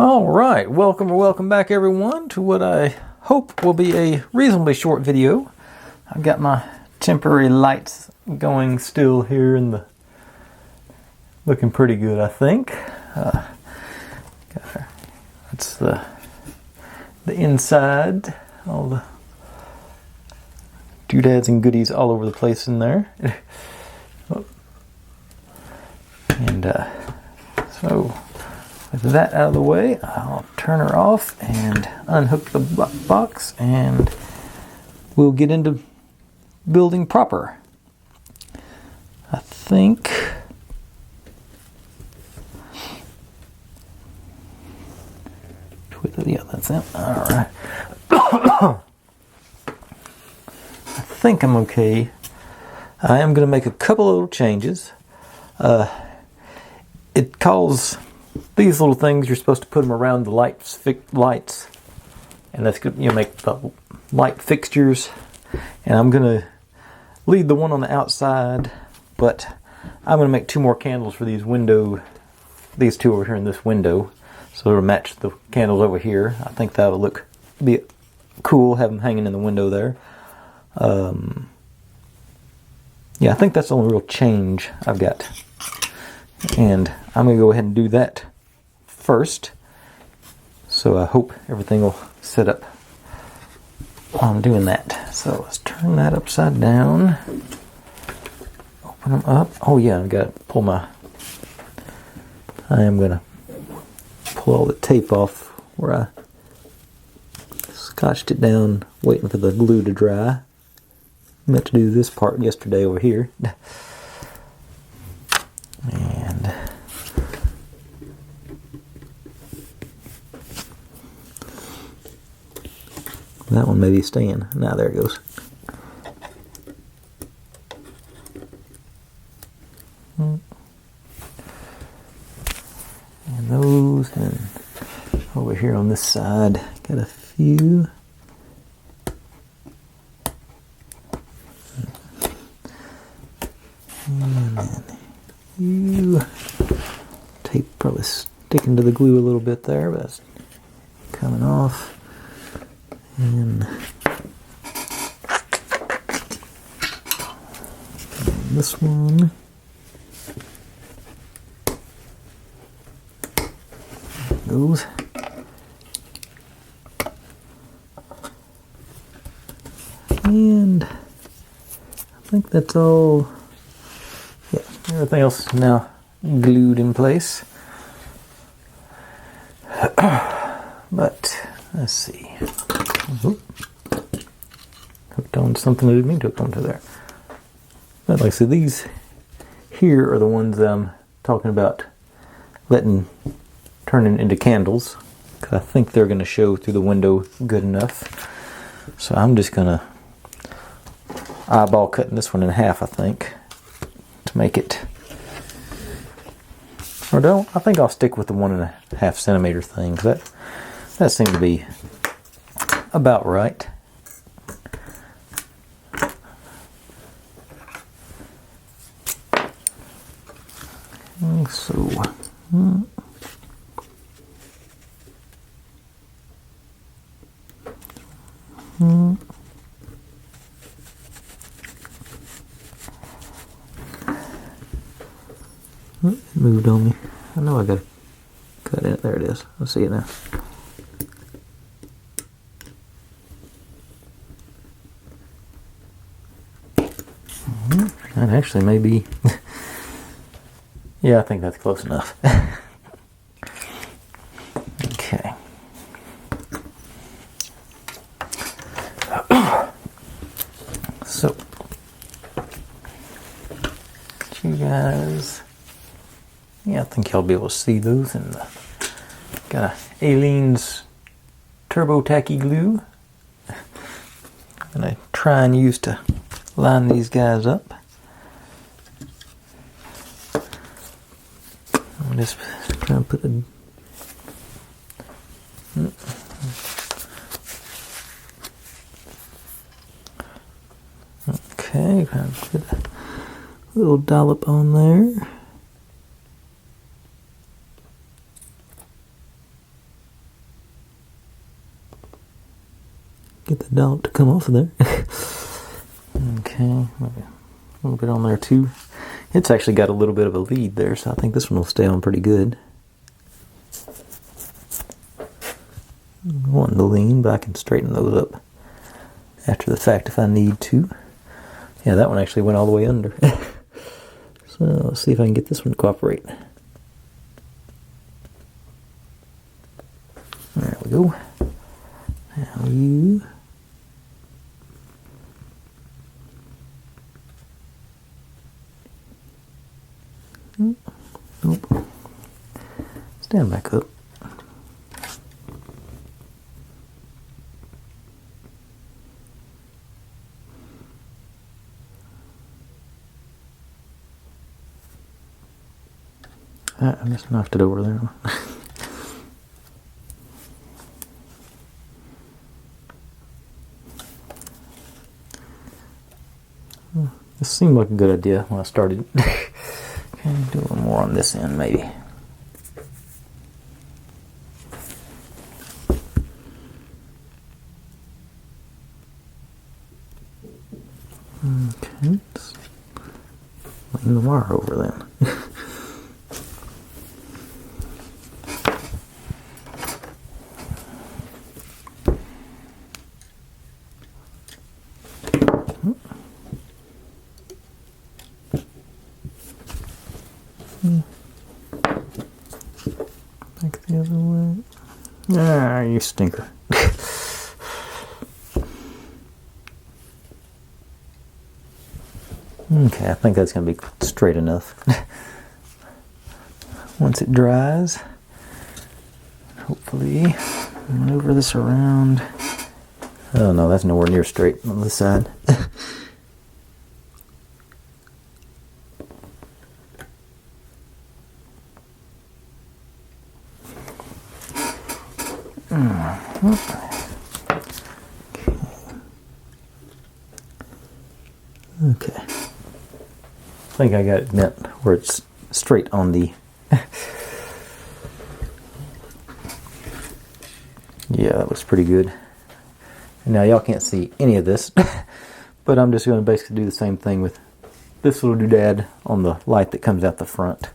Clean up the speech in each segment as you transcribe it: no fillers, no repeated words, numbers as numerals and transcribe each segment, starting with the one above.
Alright, welcome back everyone to what I hope will be a reasonably short video. I've got my temporary lights going still here in the... looking pretty good, I think. That's the inside, all the doodads and goodies all over the place in there. And so with that out of the way, I'll turn her off and unhook the box, and we'll get into building proper. I think yeah, that's it. Alright. I think I'm okay. I am going to make a couple of little changes. It calls these little things, you're supposed to put them around the lights, and that's good. You make the light fixtures. And I'm going to leave the one on the outside, but I'm going to make 2 more candles for these two over here in this window. So it'll match the candles over here. I think that'll be cool, have them hanging in the window there. Yeah, I think that's the only real change I've got. And I'm going to go ahead and do that first. So I hope everything will set up while I'm doing that. So let's turn that upside down. Open them up. Oh yeah, I've got to pull I am going to pull all the tape off where I scotched it down waiting for the glue to dry. I meant to do this part yesterday over here. And that one may be staying. Now there it goes. And those, and over here on this side, got a few. And then you tape probably sticking to the glue a little bit there, but that's coming off. And this one. Goes. And I think that's all. Yeah, everything else is now glued in place. But let's see. Hooked on something I didn't mean to hook onto there. But like I said, these here are the ones I'm talking about turning into candles, because I think they're going to show through the window good enough. So I'm just going to eyeball cutting this one in half, I think, to make it. Or don't. I think I'll stick with the 1.5 centimeter thing, because that seemed to be about right. So. It moved on me. I know I got to cut it. There it is. I see it now. That actually may be... yeah, I think that's close enough. Okay. So, you guys... yeah, I think y'all be able to see those. And got a Aleene's Turbo Tacky glue. And I try and use to line these guys up. I'm just trying to put the... Okay, trying to put a little dollop on there. get the dollop to come off of there. Okay, maybe a little bit on there too. It's actually got a little bit of a lead there, so I think this one will stay on pretty good. I'm wanting to lean, but I can straighten those up after the fact if I need to. Yeah, that one actually went all the way under. So let's see if I can get this one to cooperate. There we go. Now you... Nope. Stand back up. I just knocked it over there. This seemed like a good idea when I started. Okay, do a little more on this end, maybe. Okay, let's lean the wire over then. Back the other way. Ah, you stinker. Okay, I think that's going to be straight enough. Once it dries, hopefully, maneuver this around. Oh no, that's nowhere near straight on this side. Okay. I think I got it meant where it's straight on the... Yeah, that looks pretty good. Now y'all can't see any of this, but I'm just going to basically do the same thing with this little doodad on the light that comes out the front.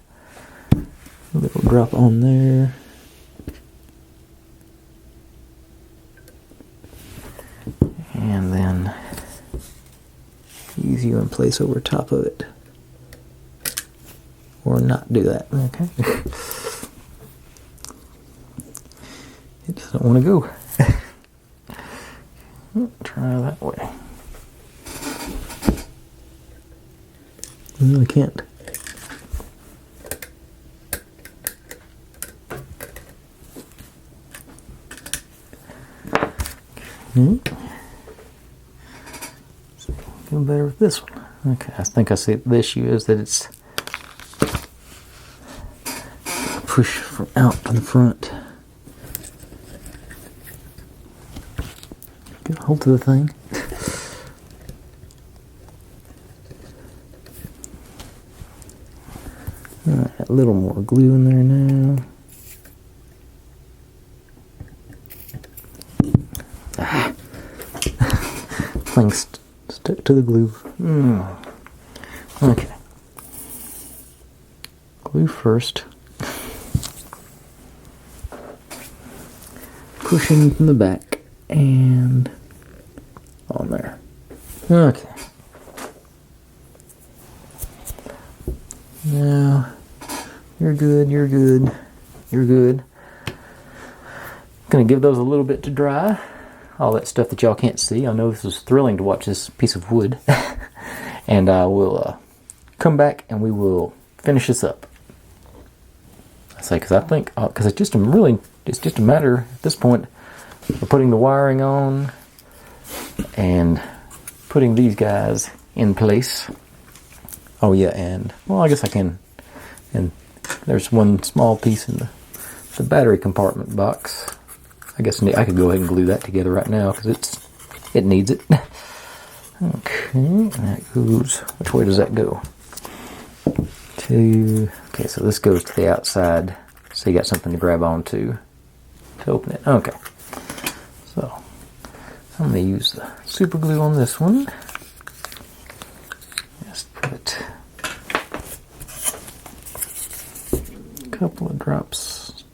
A little drop on there. And then ease you in place over top of it. Or not do that, okay? It doesn't want to go. Try that way. No, I can't. Okay. Feel better with this one. Okay, I think I see the issue is that it's push from out to the front. Get a hold of the thing. Alright, a little more glue in there now. Thing stuck to the glue. Okay. Glue first. Pushing from the back and on there. Okay. Now you're good, you're good, you're good. Gonna give those a little bit to dry. All that stuff that y'all can't see. I know this is thrilling to watch this piece of wood. And I will come back and we will finish this up. I say because I think because it's just a matter at this point of putting the wiring on and putting these guys in place. Oh yeah, and well, I guess I can. And there's one small piece in the battery compartment box. I guess I could go ahead and glue that together right now because it needs it. Okay, that goes. Which way does that go? Okay, so this goes to the outside, so you got something to grab onto to open it. Okay, so I'm going to use the super glue on this one. Just put a couple of drops.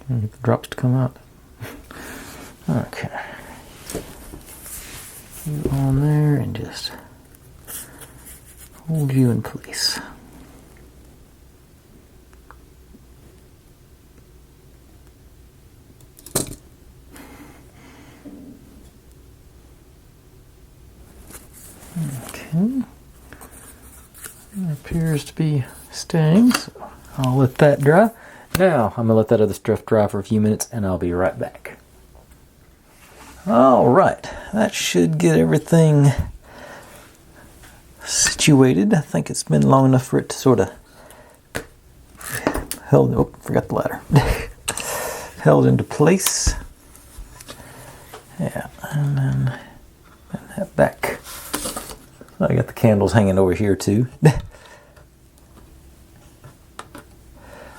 Can I get the drops to come out? Okay. You on there and just hold you in place. Okay. It appears to be staying, so I'll let that dry. Now I'm going to let that other stuff dry for a few minutes and I'll be right back. Alright, that should get everything situated. I think it's been long enough for it to sort of forgot the ladder. Held into place. Yeah, and then bend that back. I got the candles hanging over here too.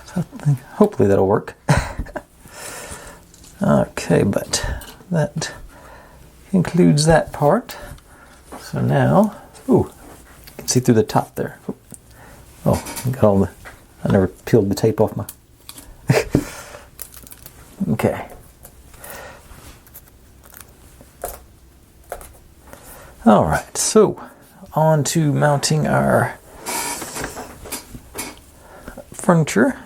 So I think hopefully that'll work. Okay, but that concludes that part. So now, ooh, you can see through the top there. Oh, I got all the, I never peeled the tape off my. Okay. All right, so on to mounting our furniture.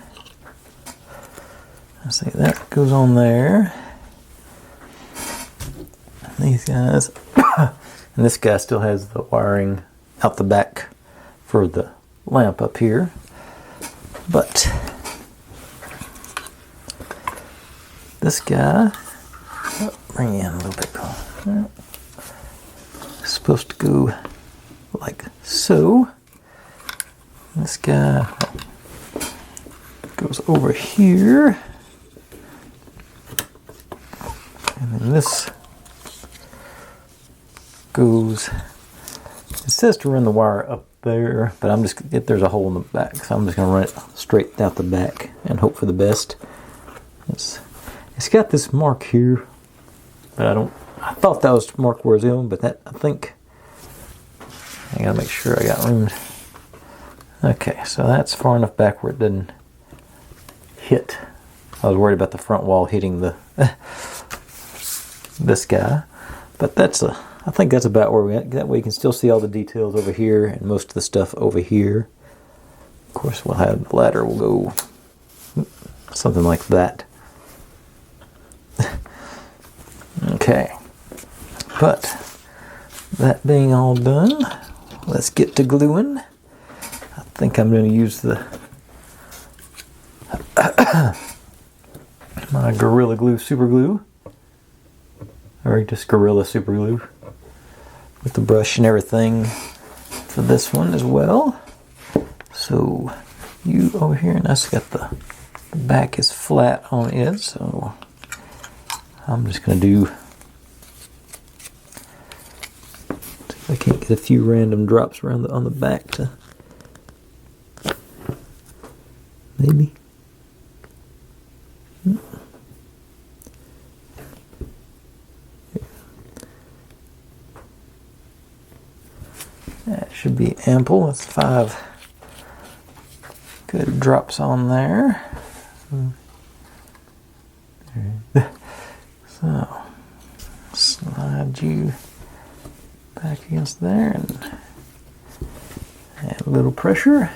Let's see, that goes on there. These guys, and this guy still has the wiring out the back for the lamp up here, but this guy, bring in a little bit more. Supposed to go like so. This guy goes over here, and then this goes, it says to run the wire up there, but I'm just, if there's a hole in the back, so I'm just going to run it straight out the back and hope for the best. It's got this mark here, but I thought that was marked where it's in, but that, I think, I gotta make sure I got room. Okay, so that's far enough back where it didn't hit. I was worried about the front wall hitting the this guy, but I think that's about where we at. That way you can still see all the details over here and most of the stuff over here. Of course, we'll have the ladder will go something like that. Okay, but that being all done, let's get to gluing. I think I'm going to use the my Gorilla Glue Super Glue, or just Gorilla Super Glue, with the brush and everything for this one as well. So you over here, and that's got the back is flat on it, so I'm just going to do, see if I can't get a few random drops around on the back to, maybe. That should be ample. That's 5 good drops on there. So, slide you back against there and add a little pressure.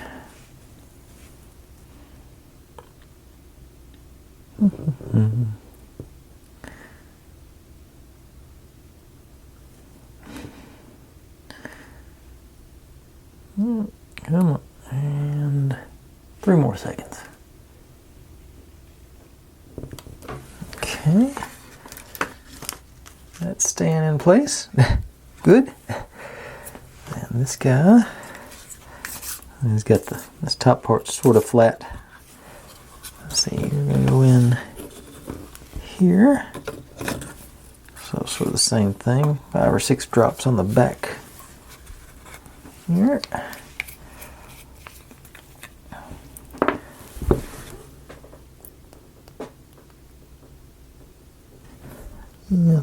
Come on, and 3 more seconds. Okay, that's staying in place. Good. And this guy, he's got this top part sort of flat. Let's see, you're going to go in here. So sort of the same thing. 5 or 6 drops on the back here.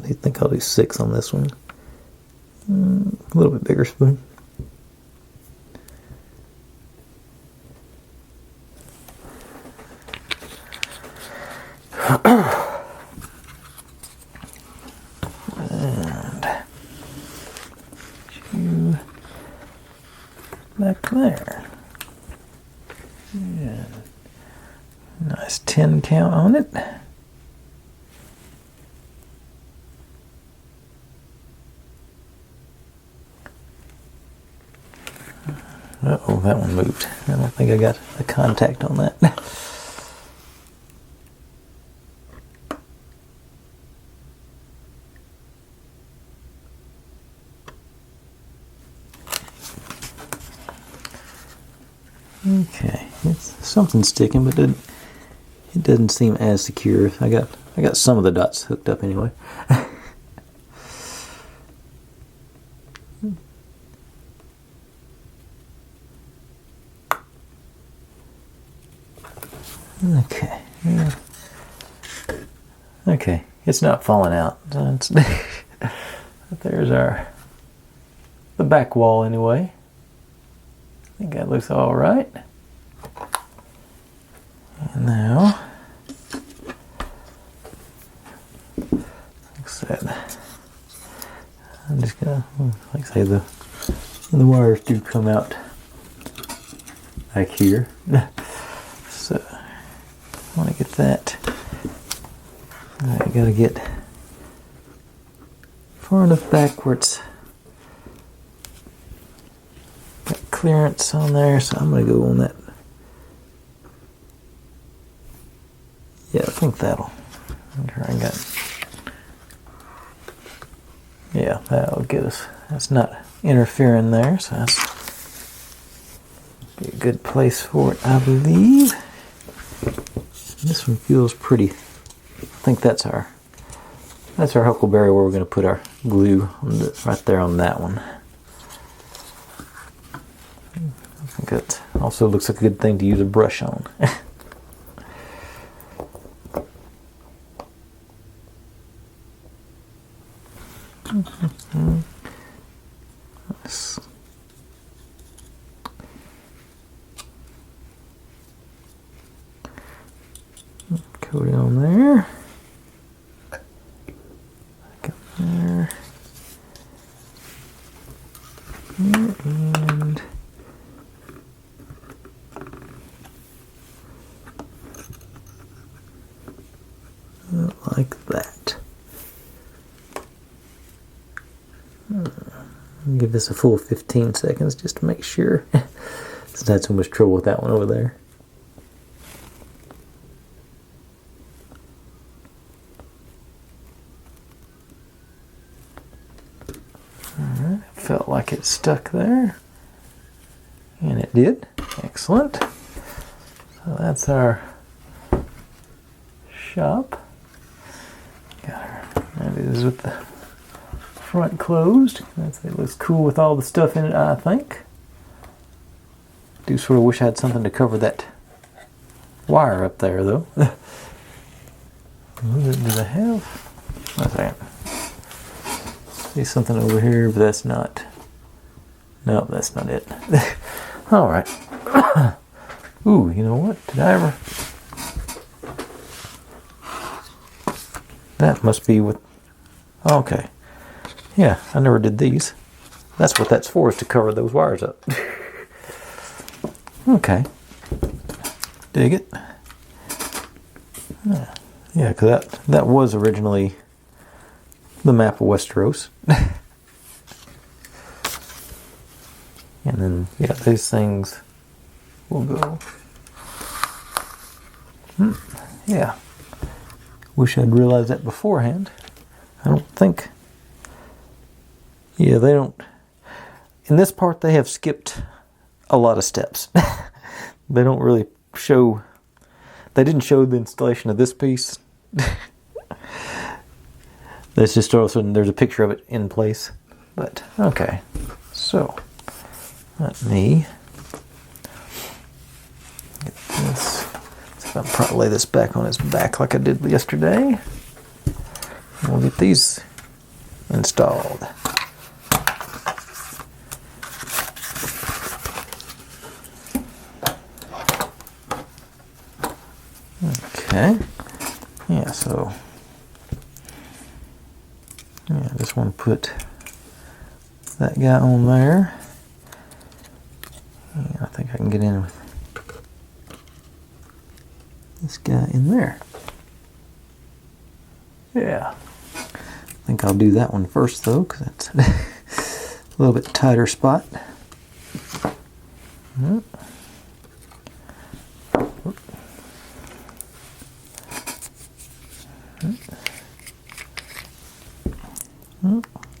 I think I'll do 6 on this one. A little bit bigger spoon. And 2 back there. Yeah. Nice 10 count on it. Uh-oh, that one moved. I don't think I got a contact on that. Okay, it's something sticking, but it doesn't seem as secure. I got some of the dots hooked up anyway. Okay. Yeah. Okay, it's not falling out. There's the back wall anyway. I think that looks all right. And now, like I said, I'm just gonna, like I say, the wires do come out back here. So I want to get that. I gotta get far enough backwards. Got clearance on there, so I'm gonna go on that. Yeah, I think that'll. Yeah, that'll get us. That's not interfering there, so that's be a good place for it, I believe. This one feels pretty. I think that's our huckleberry where we're going to put our glue right there on that one. I think that also looks like a good thing to use a brush on. Nice. Coating on there. Back up there. And like that. Give this a full 15 seconds just to make sure. Since I had so much trouble with that one over there. Alright, felt like it stuck there. And it did. Excellent. So that's our shop. Got her. That is with the front closed. It looks cool with all the stuff in it, I think. Do sort of wish I had something to cover that wire up there, though. What do I have? What's that? See something over here, but that's not. No, that's not it. All right. Ooh, you know what? Did I ever? That must be with. Okay. Yeah, I never did these. That's what that's for, is to cover those wires up. Okay. Dig it. Yeah, because that was originally the map of Westeros. And then, yeah, these things will go. Yeah. Wish I'd realized that beforehand. I don't think. Yeah, they don't. In this part, they have skipped a lot of steps. They don't really show. They didn't show the installation of this piece. That's just all of a sudden there's a picture of it in place. But, okay. So, let me get this. So I'll probably lay this back on its back like I did yesterday. And we'll get these installed. Okay. Yeah, so yeah, I just want to put that guy on there. Yeah, I think I can get in with this guy in there. Yeah. I think I'll do that one first though, because it's a little bit tighter spot. Yep.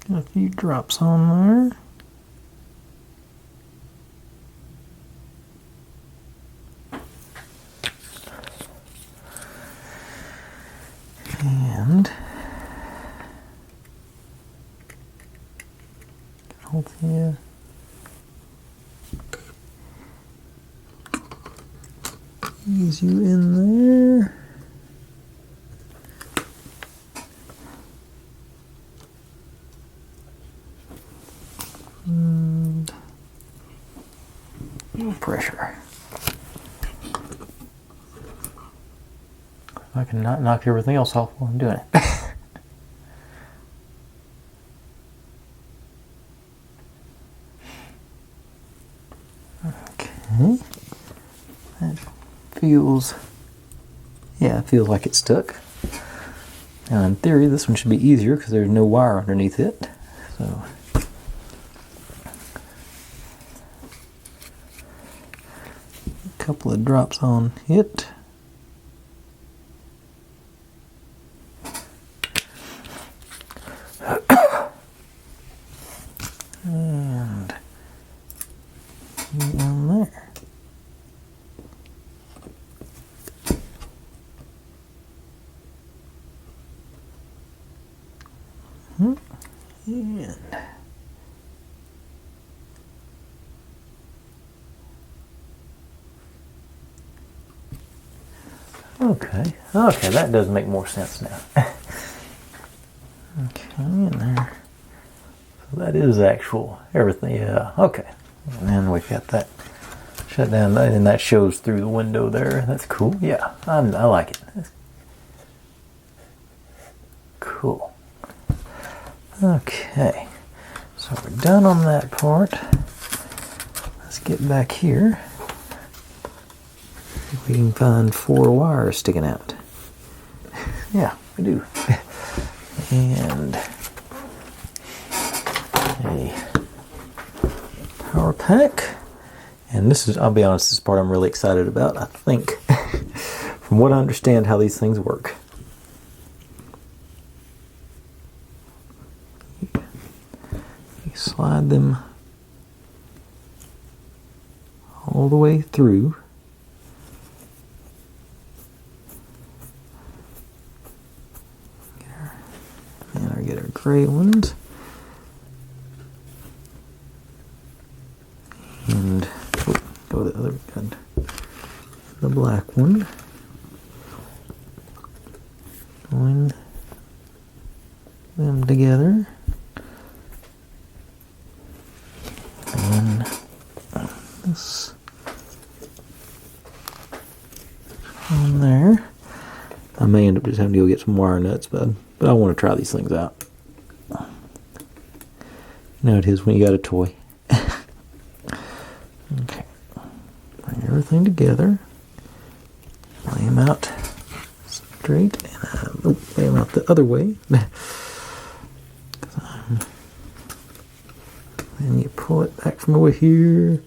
Got a few drops on there. And hold here. Ease you in there. And no pressure. I can not knock everything else off while I'm doing it. Okay. That feels, yeah, it feels like it's stuck. Now in theory this one should be easier because there's no wire underneath it. So a couple of drops on it. And down there. And okay, that does make more sense now. Okay, and there. So that is actual everything. Yeah. Okay, and then we got that shut down, and that shows through the window there. That's cool. Yeah, I like it. That's cool. Okay, so we're done on that part. Let's get back here. See if we can find 4 wires sticking out. Yeah, we do. And a power pack. And this is, I'll be honest, this is the part I'm really excited about. I think, from what I understand how these things work. Slide them all the way through. Get our gray ones. And go the other end. The black one. Join them together. And this on there. I may end up just having to go get some wire nuts, but I want to try these things out. You know it is when you got a toy. Okay. Bring everything together. Lay them out straight. And lay them out the other way. And you pull it back from over here.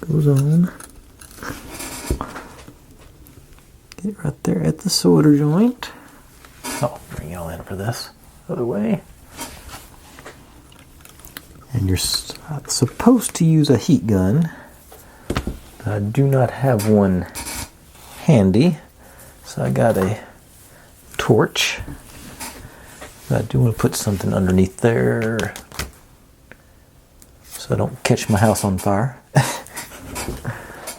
Goes on. Get it right there at the solder joint. Oh, bring y'all in for this. Other way. And you're supposed to use a heat gun. I do not have one handy, so I got a torch. But I do want to put something underneath there so I don't catch my house on fire.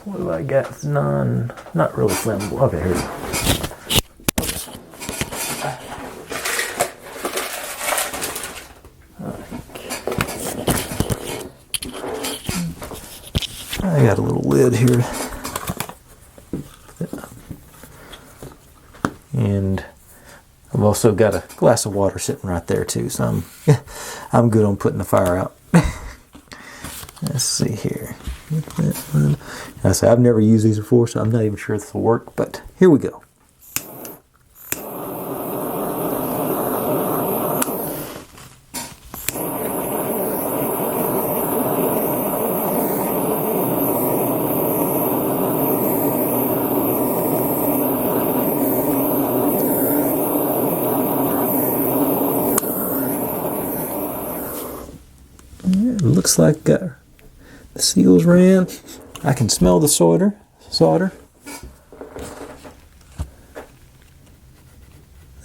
What do I got? Not really flammable. Okay, here we go. lid here. And I've also got a glass of water sitting right there too, so I'm good on putting the fire out. Let's see here. I say I've never used these before, so I'm not even sure this will work, but here we go. It looks like the seals ran. I can smell the solder.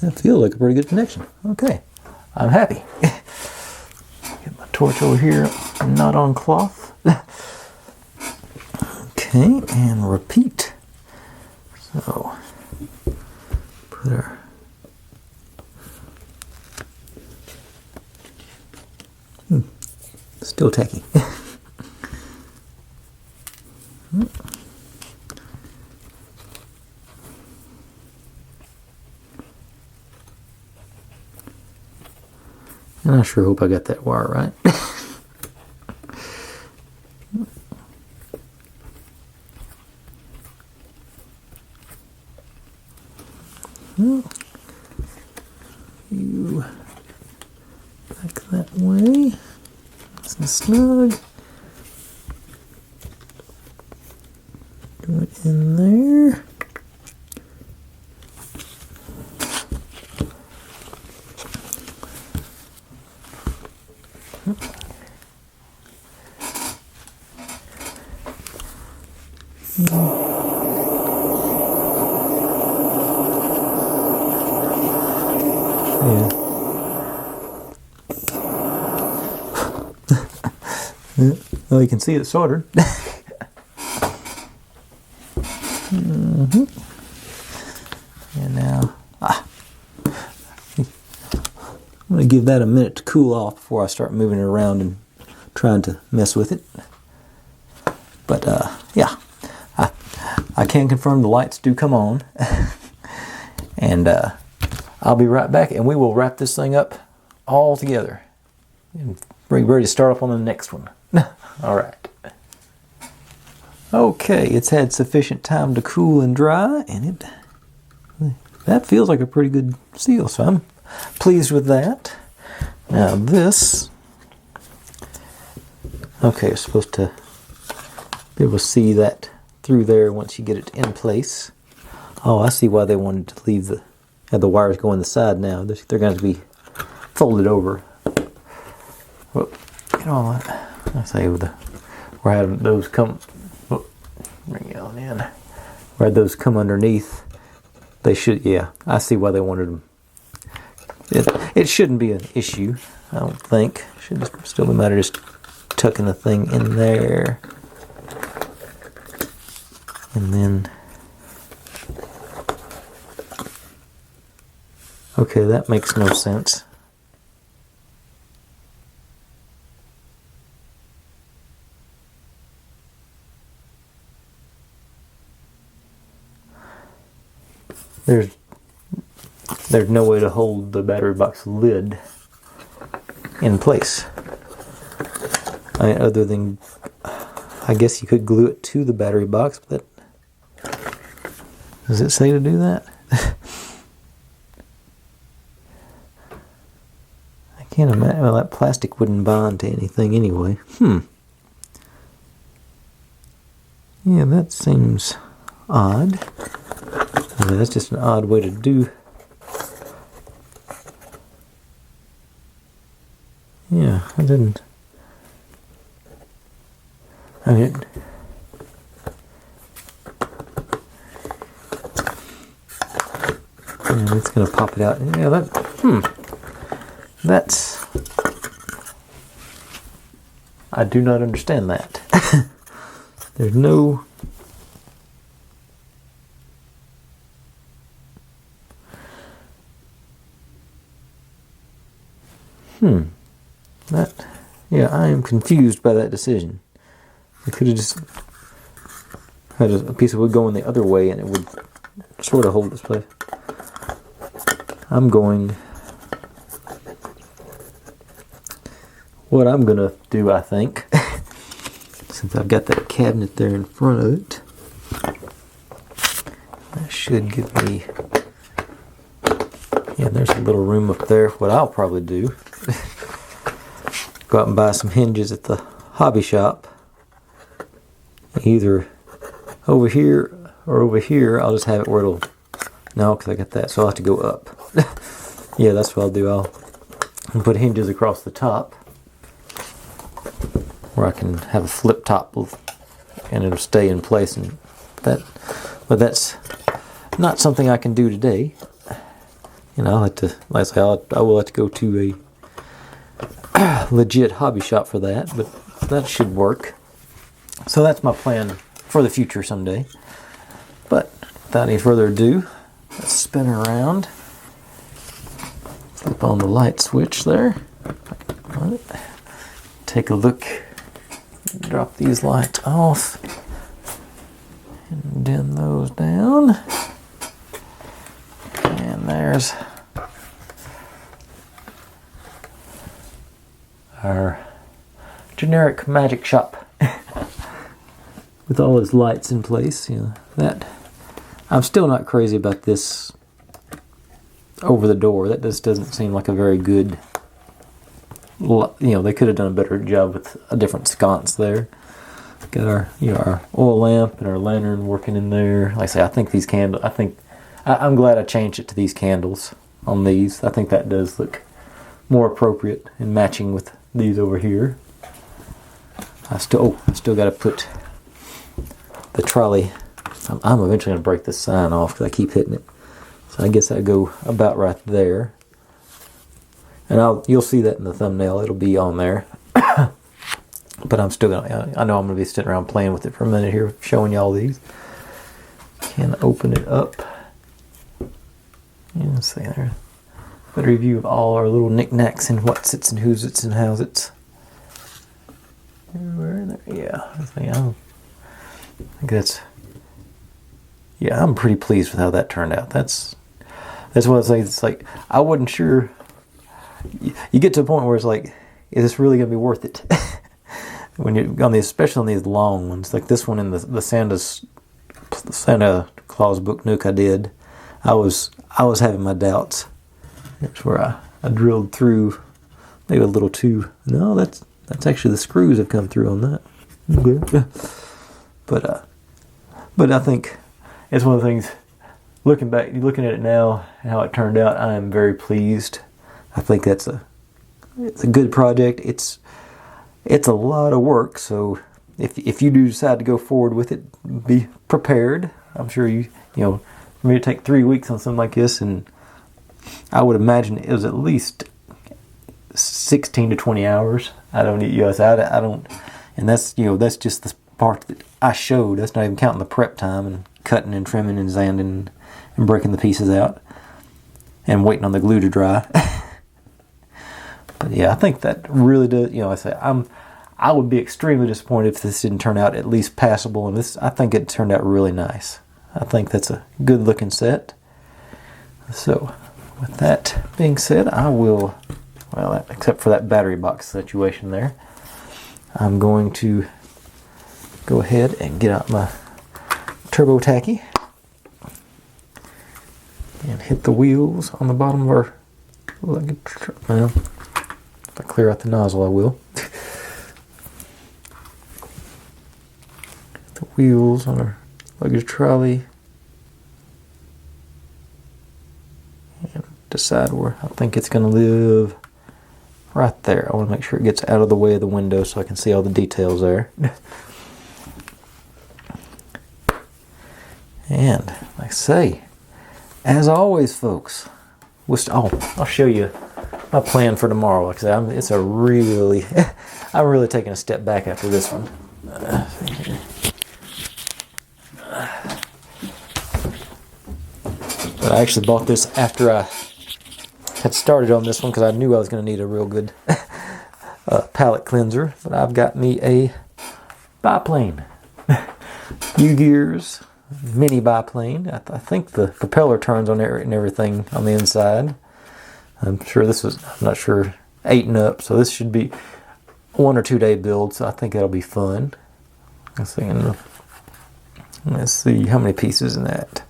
That feels like a pretty good connection. Okay, I'm happy. Get my torch over here, not on cloth. Okay, and repeat. So, put our still tacky. And I sure hope I got that wire right. You back that way. Nice and snug. Do it in there. Yeah. Well, you can see it's soldered. And now, I'm going to give that a minute to cool off before I start moving it around and trying to mess with it. But yeah, I can confirm the lights do come on. And I'll be right back, and we will wrap this thing up all together and be ready to start up on the next one. All right. Okay, it's had sufficient time to cool and dry, and that feels like a pretty good seal, so I'm pleased with that. Now this, okay, you're supposed to be able to see that through there once you get it in place. Oh, I see why they wanted to leave have the wires go on the side now. They're going to be folded over. Well, you know what? I say we're having those come. Bring it on in. Where those come underneath, they should. Yeah, I see why they wanted them. It shouldn't be an issue, I don't think. Should still be a matter of just tucking the thing in there, and then. Okay, that makes no sense. There's no way to hold the battery box lid in place. I mean, other than, I guess you could glue it to the battery box, but does it say to do that? I can't imagine. Well, that plastic wouldn't bond to anything anyway. Yeah, that seems odd. I mean, that's just an odd way to do. Yeah, I didn't. I mean, yeah, it's gonna pop it out. Yeah, that's. I do not understand that. There's no. Yeah, I am confused by that decision. They could have just had a piece of wood going the other way and it would sort of hold this place. What I'm gonna do, I think, since I've got that cabinet there in front of it, that should give me, yeah, there's a little room up there. What I'll probably do, go out and buy some hinges at the hobby shop, either over here or over here. I'll just have it where it'll, no, because I got that, so I'll have to go up. Yeah, that's what I'll do. I'll put hinges across the top where I can have a flip top and it'll stay in place. And that, but that's not something I can do today. You know, I'll have to, like I say, I will have to go to a legit hobby shop for that, but that should work. So that's my plan for the future someday. But without any further ado, let's spin around. Flip on the light switch there. Take a look. Drop these lights off. And dim those down. And there's our generic magic shop with all its lights in place. You know, that I'm still not crazy about this over the door. That just doesn't seem like a very good, you know, they could have done a better job with a different sconce there. Got our, you know, our oil lamp and our lantern working in there. Like I say, I think these candles, I'm glad I changed it to these candles on these. I think that does look more appropriate and matching with these over here. I still got to put the trolley. I'm eventually going to break this sign off because I keep hitting it. So I guess I go about right there. And you'll see that in the thumbnail. It'll be on there. But I'm still gonna, I know I'm gonna be sitting around playing with it for a minute here, showing y'all these. Can open it up. Yeah, let's see there. Better review of all our little knickknacks and what sits and who sits and how's it's. Yeah, I think that's. Yeah, I'm pretty pleased with how that turned out. That's what I say. It's like I wasn't sure. You get to a point where it's like, is this really gonna be worth it? When you're on these, especially on these long ones, like this one in the Santa Claus book Nook I did, I was having my doubts. That's where I drilled through maybe a little too. No, that's actually the screws have come through on that. Okay. But I think it's one of the things. Looking back, looking at it now, how it turned out, I am very pleased. I think it's a good project. It's a lot of work, so if you do decide to go forward with it, be prepared. I'm sure you know, for me to take 3 weeks on something like this, and I would imagine it was at least 16 to 20 hours. I don't, you know, I don't, and that's, you know, that's just the part that I showed. That's not even counting the prep time and cutting and trimming and sanding and breaking the pieces out and waiting on the glue to dry. But yeah, I think that really does, you know, I would be extremely disappointed if this didn't turn out at least passable, and I think it turned out really nice. I think that's a good looking set. So with that being said, I will, well, except for that battery box situation there, I'm going to go ahead and get out my turbo tacky and hit the wheels on the bottom of our luggage. Well, if I clear out the nozzle, I will. The wheels on our luggage trolley. And decide where I think it's going to live. Right there. I want to make sure it gets out of the way of the window so I can see all the details there. And, like I say, as always, folks, I'll show you my plan for tomorrow. Like I said, I'm really taking a step back after this one. But I actually bought this after I had started on this one because I knew I was going to need a real good palette cleanser. But I've got me a biplane. U-gears, mini biplane. I think the propeller turns on there and everything on the inside. I'm sure this was, I'm not sure, 8 and up, so this should be 1 or 2 day build, so I think that'll be fun. Let's see how many pieces in that.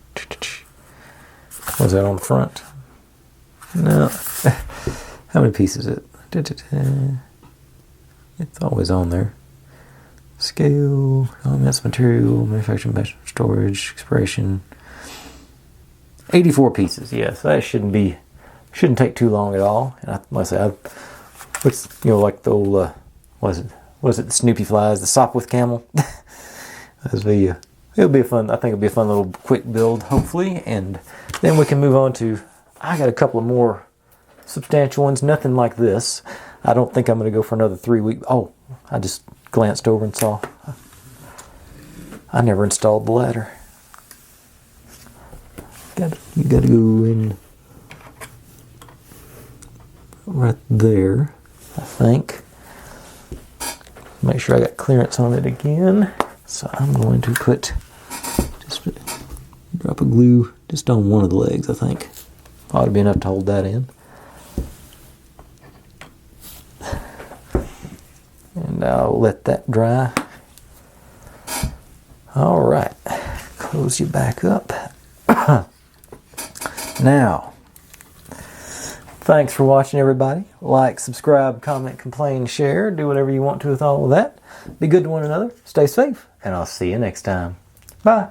Was that on the front? No. How many pieces is it? It's always on there. Scale, elements, material, manufacturing, storage, expiration. 84 pieces. Yes, that shouldn't take too long at all. And like I said, it's, you know, like the old was it the Snoopy flies, the Sopwith camel. It'll be a fun. I think it'll be a fun little quick build, hopefully, and then we can move on to. I got a couple of more substantial ones. Nothing like this. I don't think I'm going to go for another 3 week. Oh, I just glanced over and saw. I never installed the ladder. You got to go in right there, I think. Make sure I got clearance on it again. So I'm going to put just a drop of glue just on one of the legs, I think. Ought to be enough to hold that in. And I'll let that dry. All right, close you back up. Now, thanks for watching, everybody. Like, subscribe, comment, complain, share. Do whatever you want to with all of that. Be good to one another. Stay safe, and I'll see you next time. Bye.